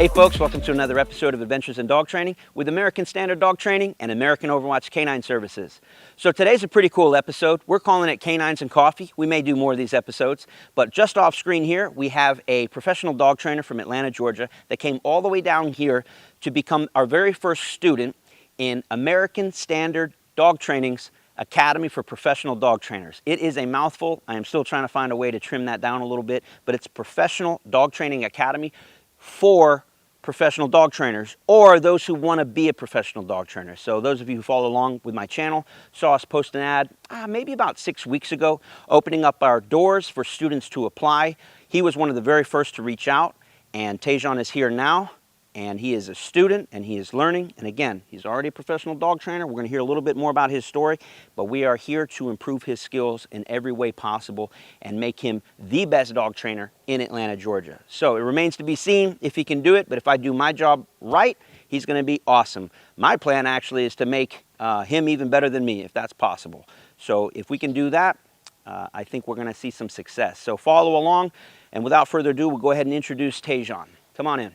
Hey folks, welcome to another episode of Adventures in Dog Training with American Standard Dog Training and American Overwatch Canine Services. So today's a pretty cool episode. We're calling it K9s and Coffee. We may do more of these episodes, but just off screen here, we have a professional dog trainer from Atlanta, Georgia that came all the way down here to become our very first student in American Standard Dog Training's Academy for Professional Dog Trainers. It is a mouthful. I am still trying to find a way to trim that down a little bit, but it's Professional Dog Training Academy for professional dog trainers or those who want to be a professional dog trainer. So those of you who follow along with my channel saw us post an ad maybe about 6 weeks ago opening up our doors for students to apply. He was one of the very first to reach out, and Taijon is here now, and he is a student and he is learning. And again, he's already a professional dog trainer. We're going to hear a little bit more about his story, but we are here to improve his skills in every way possible and make him the best dog trainer in Atlanta, Georgia. So it remains to be seen if he can do it, but if I do my job right, he's going to be awesome. My plan actually is to make him even better than me, if that's possible. So if we can do that, I think we're going to see some success. So follow along, and without further ado, we'll go ahead and introduce Taijon. Come on in.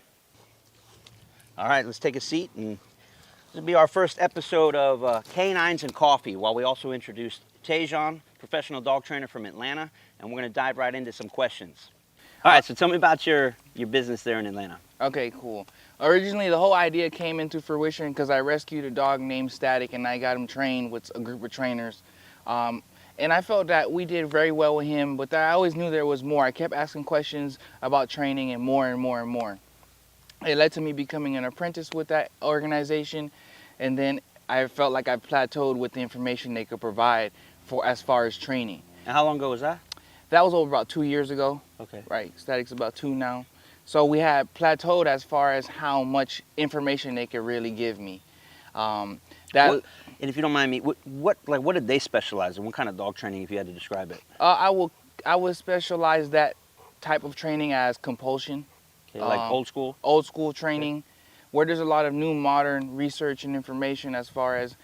All right, let's take a seat, and this will be our first episode of K9s and Coffee, while we also introduce Taijon, professional dog trainer from Atlanta, and we're going to dive right into some questions. All right, so tell me about your business there in Atlanta. Okay, cool. Originally, the whole idea came into fruition because I rescued a dog named Static, and I got him trained with a group of trainers. And I felt that we did very well with him, but I always knew there was more. I kept asking questions about training and more and more and more. It led to me becoming an apprentice with that organization, and then I felt like I plateaued with the information they could provide for as far as training. And how long ago was that? That was over about 2 years ago. Okay. Right, Static's about 2 now. So we had plateaued as far as how much information they could really give me. And if you don't mind me, what did they specialize in? What kind of dog training, if you had to describe it? I would specialize that type of training as compulsion. Like old school? Old school training, where there's a lot of new modern research and information as far as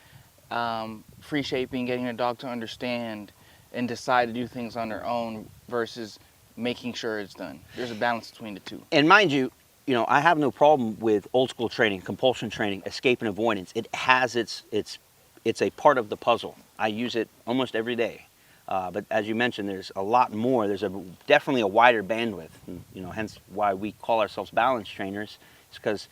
free shaping, getting a dog to understand and decide to do things on their own versus making sure it's done. There's a balance between the two. And mind you, I have no problem with old school training, compulsion training, escape and avoidance. It has it's a part of the puzzle. I use it almost every day. But as you mentioned, there's a lot more. There's definitely a wider bandwidth. And, hence why we call ourselves balance trainers. It's because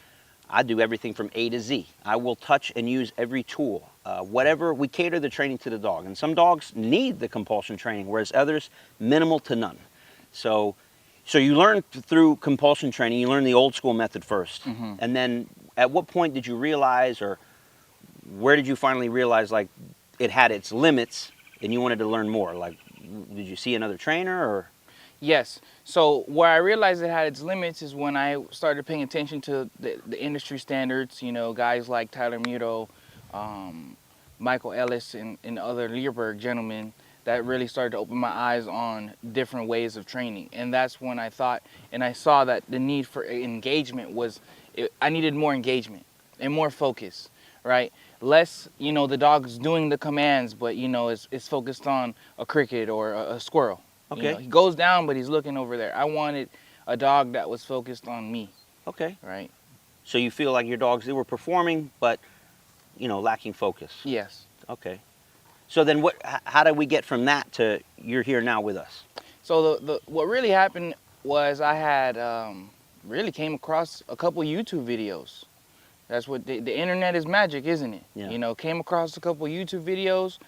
I do everything from A to Z. I will touch and use every tool. Whatever, we cater the training to the dog. And some dogs need the compulsion training, whereas others, minimal to none. So you learn through compulsion training, you learn the old school method first. Mm-hmm. And then at what point did you realize, or where did you finally realize, like, it had its limits and you wanted to learn more? Like, did you see another trainer, or? Yes. So where I realized it had its limits is when I started paying attention to the industry standards, guys like Tyler Muto, Michael Ellis, and other Learberg gentlemen that really started to open my eyes on different ways of training. And that's when I thought, and I saw that the need for engagement I needed more engagement and more focus, right? Less, the dog's doing the commands, but, it's focused on a cricket or a squirrel. Okay. He goes down, but he's looking over there. I wanted a dog that was focused on me. Okay. Right. So you feel like your dogs, they were performing, but, lacking focus. Yes. Okay. So then how did we get from that to you're here now with us? So what really happened was I had really came across a couple YouTube videos. That's what the internet is magic, isn't it? Yeah. Came across a couple YouTube videos,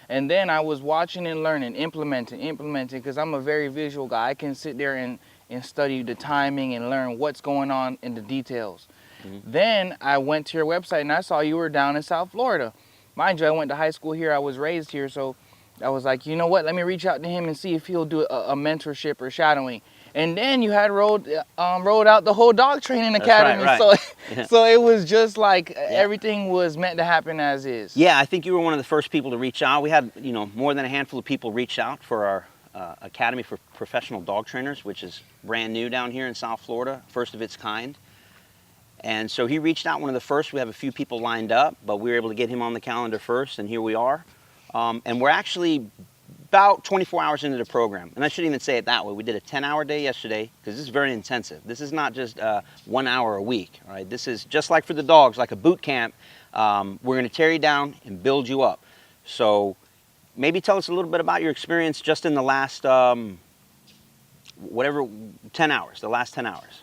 and then I was watching and learning, implementing, because I'm a very visual guy. I can sit there and study the timing and learn what's going on in the details. Mm-hmm. Then I went to your website and I saw you were down in South Florida. Mind you, I went to high school here. I was raised here, so I was like, you know what? Let me reach out to him and see if he'll do a mentorship or shadowing. And then you had rolled out the whole dog training academy. Right. So, yeah. So it was just like everything was meant to happen as is. Yeah, I think you were one of the first people to reach out. We had, more than a handful of people reach out for our Academy for Professional Dog Trainers, which is brand new down here in South Florida, first of its kind. And so he reached out, one of the first. We have a few people lined up, but we were able to get him on the calendar first, and here we are. And we're actually about 24 hours into the program. And I shouldn't even say it that way. We did a 10-hour day yesterday because this is very intensive. This is not just 1 hour a week. All right? This is just like for the dogs, like a boot camp. We're going to tear you down and build you up. So maybe tell us a little bit about your experience just in the last, 10 hours, the last 10 hours.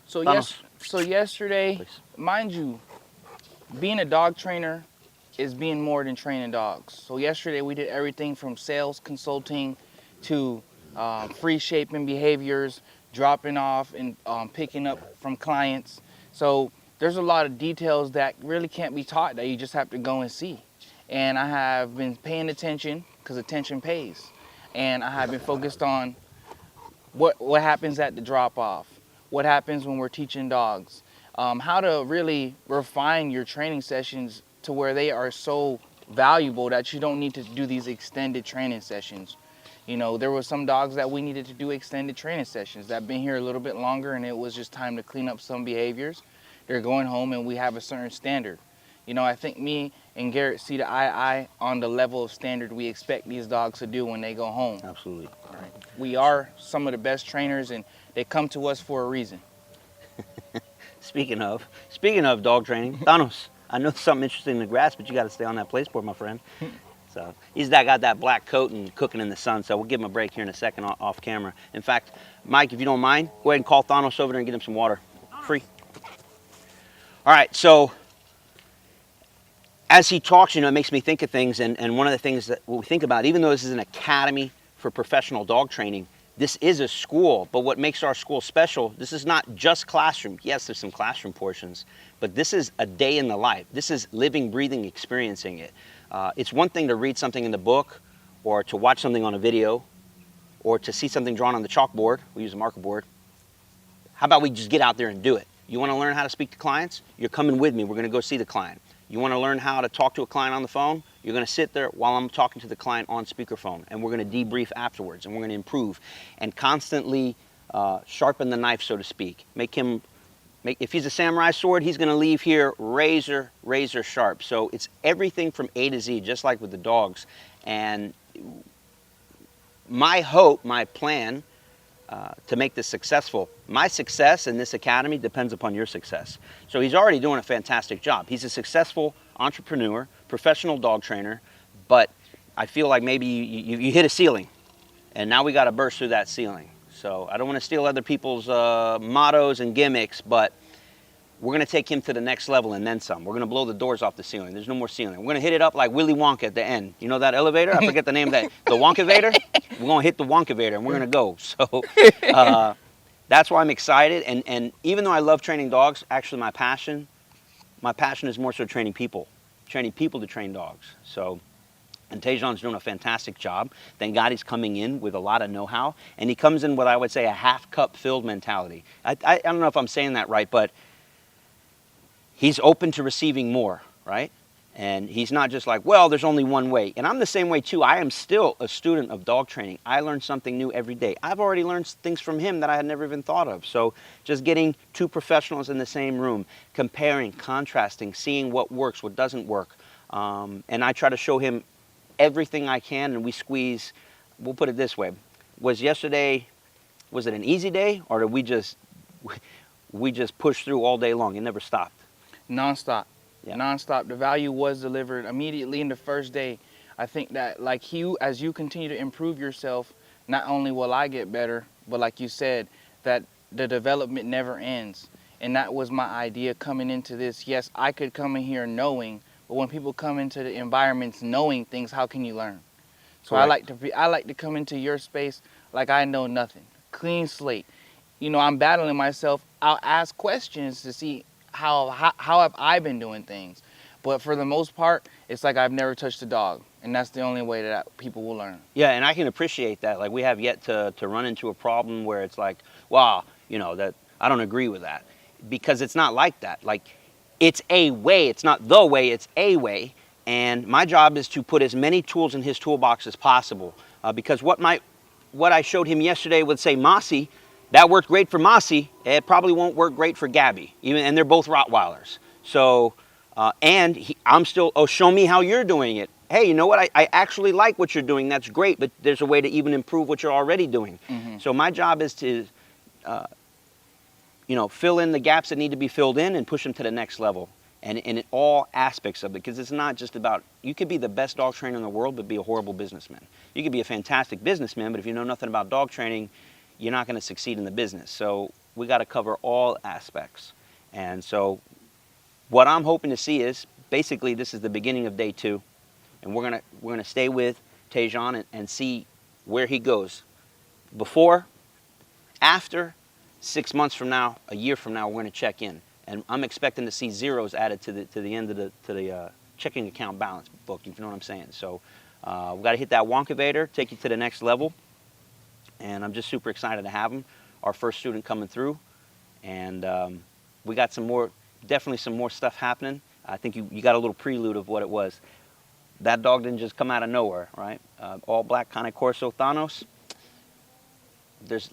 So, yesterday, please. Mind you, being a dog trainer is being more than training dogs. So yesterday we did everything from sales consulting to free shaping behaviors, dropping off and picking up from clients. So there's a lot of details that really can't be taught that you just have to go and see. And I have been paying attention because attention pays. And I have been focused on what happens at the drop off, what happens when we're teaching dogs, how to really refine your training sessions to where they are so valuable that you don't need to do these extended training sessions. You know, there were some dogs that we needed to do extended training sessions that have been here a little bit longer, and it was just time to clean up some behaviors. They're going home and we have a certain standard. You know, I think me and Garrett see the eye on the level of standard we expect these dogs to do when they go home. Absolutely. Right. We are some of the best trainers and they come to us for a reason. Speaking of dog training, Thanos, I know something interesting in the grass, but you got to stay on that place board, my friend. So he's got that black coat and cooking in the sun, so we'll give him a break here in a second off camera. In fact, Mike, if you don't mind, go ahead and call Thanos over there and get him some water. Free. All right, so as he talks, you know, it makes me think of things, and one of the things that we think about, even though this is an academy for professional dog training, this is a school, but what makes our school special, this is not just classroom. Yes, there's some classroom portions, but this is a day in the life. This is living, breathing, experiencing it. It's one thing to read something in the book or to watch something on a video or to see something drawn on the chalkboard. We use a marker board. How about we just get out there and do it? You want to learn how to speak to clients? You're coming with me. We're going to go see the client. You want to learn how to talk to a client on the phone? You're going to sit there while I'm talking to the client on speakerphone, and we're going to debrief afterwards, and we're going to improve and constantly sharpen the knife, so to speak. If he's a samurai sword, he's going to leave here razor sharp. So it's everything from A to Z, just like with the dogs. And my hope, my plan to make this successful, my success in this academy depends upon your success. So he's already doing a fantastic job. He's a successful entrepreneur, professional dog trainer, but I feel like maybe you hit a ceiling, and now we got to burst through that ceiling. So I don't want to steal other people's mottos and gimmicks, but we're going to take him to the next level and then some. We're going to blow the doors off the ceiling. There's no more ceiling. We're going to hit it up like Willy Wonka at the end. You know that elevator? I forget the name of that. The Wonkavator? We're going to hit the Wonkavator and we're going to go. So that's why I'm excited. And even though I love training dogs, actually my passion is more so training people to train dogs. So, and Taijon's doing a fantastic job. Thank God he's coming in with a lot of know-how. And he comes in with, I would say, a half-cup filled mentality. I don't know if I'm saying that right, but he's open to receiving more, right? And he's not just like, well, there's only one way. And I'm the same way too. I am still a student of dog training. I learn something new every day. I've already learned things from him that I had never even thought of. So just getting two professionals in the same room, comparing, contrasting, seeing what works, what doesn't work. And I try to show him everything I can, and we squeeze. We'll put it this way. Was yesterday, was it an easy day, or did we just push through all day long? It never stopped. Non-stop. Yeah. Non-stop. The value was delivered immediately in the first day. I think that as you continue to improve yourself, not only will I get better, but like you said, that the development never ends. And that was my idea coming into this. Yes, I could come in here knowing, but when people come into the environments knowing things, how can you learn? So Correct. I like to come into your space like I know nothing. Clean slate. You know, I'm battling myself. I'll ask questions to see how have I been doing things. But for the most part, it's like I've never touched a dog. And that's the only way that people will learn. Yeah, and I can appreciate that. Like, we have yet to run into a problem where it's like, wow, you know, that I don't agree with that. Because it's not like that. Like, it's a way. It's not the way. It's a way. And my job is to put as many tools in his toolbox as possible. Because what I showed him yesterday with, say, Mossy, that worked great for Mossy. It probably won't work great for Gabby. And they're both Rottweilers. So, I'm still, show me how you're doing it. hey, you know what? I actually like what you're doing. That's great, but there's a way to even improve what you're already doing. So my job is to, fill in the gaps that need to be filled in and push them to the next level. And in all aspects of it, because it's not just about, you could be the best dog trainer in the world, but be a horrible businessman. You could be a fantastic businessman, but if you know nothing about dog training, you're not going to succeed in the business. So we got to cover all aspects. And so what I'm hoping to see is, basically this is the beginning of day 2, and we're gonna stay with Taijon and see where he goes. Before, after, 6 months from now, a year from now, we're going to check in. And I'm expecting to see zeros added to the end of the checking account balance book, if you know what I'm saying. So we've got to hit that Wonkavator, take you to the next level. And I'm just super excited to have him, our first student coming through. And we got definitely some more stuff happening. I think you got a little prelude of what it was. That dog didn't just come out of nowhere, right? All black kind of Corso Thanos.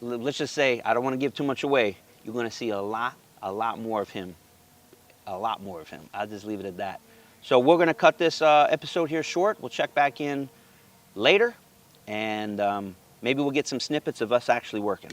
Let's just say, I don't want to give too much away. You're going to see a lot more of him. A lot more of him. I'll just leave it at that. So we're going to cut this episode here short. We'll check back in later, and maybe we'll get some snippets of us actually working.